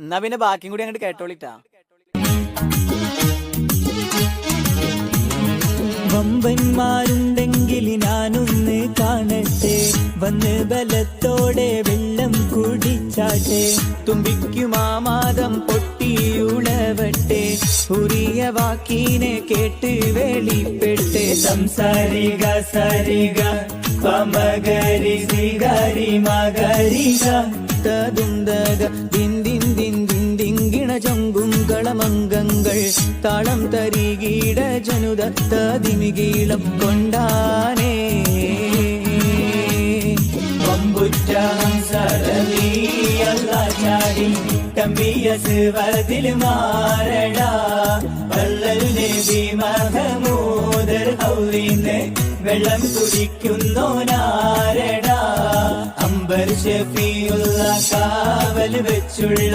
എന്നാ പിന്നെ ബാക്കിയും കൂടി അങ്ങോട്ട് കേട്ടോളിട്ടാ. വമ്പന്മാരുണ്ടെങ്കിൽ ഞാനൊന്ന് കാണട്ടെ, വന്ന് ബലത്തോടെ വെള്ളം കുടിച്ചാട്ടെ. തുമ്പിക്കുമാമാദം പൊട്ടിയുളവട്ടെ, ഉറിയ വാക്കിനെ കേട്ട് വെളിപ്പെട്ട്. സംസാരിക സരിക പമകരി സിഗരി മകരിക തതുന്തക ദിൻ ദിൻ ദിൻ ദിൻ ദിങ്കിണ ചൊങ്കും കളമംഗങ്ങൾ താളം തരികീട ജനുദത്ത ദിമികീളം കൊണ്ടാനേ. ചാടി തമ്പിയ സിവതിൽ മാറടാ. വല്ലൽ നബി മഹമൂദർ ഹൗലിന്ന് വെള്ളം കുടിക്കുന്നോനാരടാ. അംബർ ഷഫീഉള്ള കാവൽ വെച്ചുള്ള